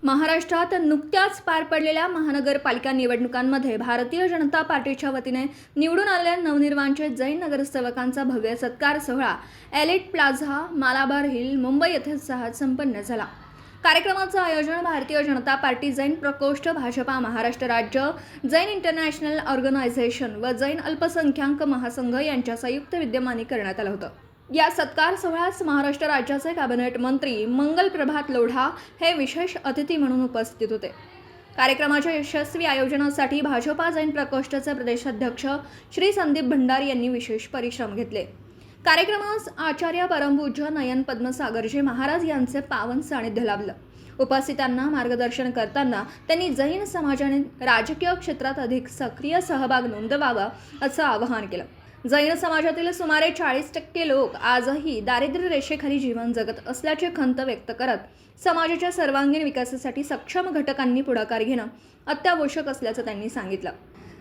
महाराष्ट्रात नुकत्याच पार पडलेल्या महानगरपालिका निवडणुकांमध्ये भारतीय जनता पार्टीच्या वतीने निवडून आलेल्या नवनिर्वाचित जैन नगरसेवकांचा भव्य सत्कार सोहळा elite plaza Malabar hill Mumbai येथे उत्साहात संपन्न झाला। कार्यक्रमाचं आयोजन भारतीय जनता पार्टी जैन प्रकोष्ठ भाजपा महाराष्ट्र राज्य जैन इंटरनॅशनल ऑर्गनायझेशन व जैन अल्पसंख्याक महासंघ यांच्या संयुक्त विद्यमाने करण्यात आलं होतं। या सत्कार सोहळ्यास महाराष्ट्र राज्याचे कॅबिनेट मंत्री मंगल प्रभात लोढा हे विशेष अतिथी म्हणून उपस्थित होते। कार्यक्रमाच्या यशस्वी आयोजनासाठी भाजपा जैन प्रकोष्ठचे प्रदेशाध्यक्ष श्री संदीप भंडारी यांनी विशेष परिश्रम घेतले। कार्यक्रमास आचार्य परमपूज्य नयन पद्मसागरजी महाराज यांचे पावन सानिध्य लाभलं। उपस्थितांना मार्गदर्शन करताना त्यांनी जैन समाजाने राजकीय क्षेत्रात अधिक सक्रिय सहभाग नोंदवावा असं आवाहन केलं। जैन समाजातील सुमारे 40% लोक आजही दारिद्र्य रेषेखाली जीवन जगत असल्याची खंत व्यक्त करत समाजाच्या सर्वांगीण विकासासाठी सक्षम घटकांनी पुढाकार घेणं अत्यावश्यक असल्याचं त्यांनी सांगितलं।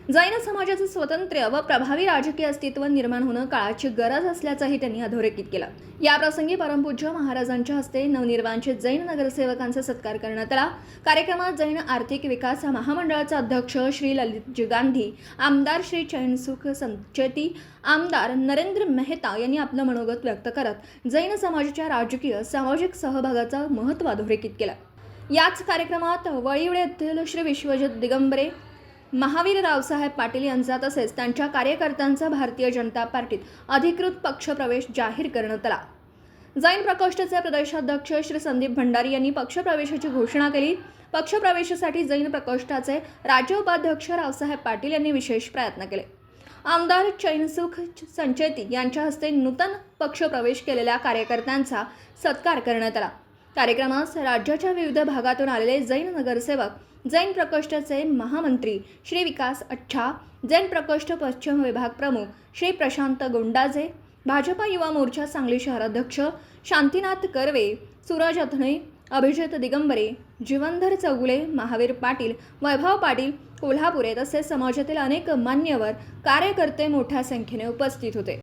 जैन समाजाचं स्वतंत्र व प्रभावी राजकीय अस्तित्व निर्माण होणं काळाची गरज असल्याचंही त्यांनी अधोरेखित केलं। याप्रसंगी परमपूज्य महाराजांच्या हस्ते नवनिर्वाचित जैन नगरसेवकांचा सत्कार करण्यात आला। कार्यक्रमात जैन आर्थिक विकास महामंडळाचे अध्यक्ष श्री ललितजी गांधी, आमदार श्री चैनसुख संचेती, आमदार नरेंद्र मेहता यांनी आपलं मनोगत व्यक्त करत जैन समाजाच्या राजकीय सामाजिक सहभागाचं महत्त्व अधोरेखित केलं। याच कार्यक्रमात वळिवडे येथील श्री विश्वजित दिगंबरे, महावीर रावसाहेब पाटील यांचा तसेच त्यांच्या कार्यकर्त्यांचा भारतीय जनता पार्टीत अधिकृत पक्षप्रवेश जाहीर करण्यात आला। जैन प्रकोष्ठचे प्रदेशाध्यक्ष श्री संदीप भंडारी यांनी पक्षप्रवेशाची घोषणा केली। पक्षप्रवेशासाठी जैन प्रकोष्ठाचे राज्य उपाध्यक्ष रावसाहेब पाटील यांनी विशेष प्रयत्न केले। आमदार चैनसुख संचेती यांच्या हस्ते नूतन पक्षप्रवेश केलेल्या कार्यकर्त्यांचा सत्कार करण्यात आला। कार्यक्रमास राज्याच्या विविध भागातून आलेले जैन नगरसेवक, जैन प्रकोष्ठाचे महामंत्री श्री विकास अच्छा, जैन प्रकोष्ठ पश्चिम विभाग प्रमुख श्री प्रशांत गोंडाजे, भाजपा युवा मोर्चा सांगली शहराध्यक्ष शांतीनाथ कर्वे, सूरज अथणे, अभिजित दिगंबरे, जीवनधर चौगुले, महावीर पाटील, वैभव पाटील कोल्हापुरे तसेच समाजातील अनेक मान्यवर कार्यकर्ते मोठ्या संख्येने उपस्थित होते।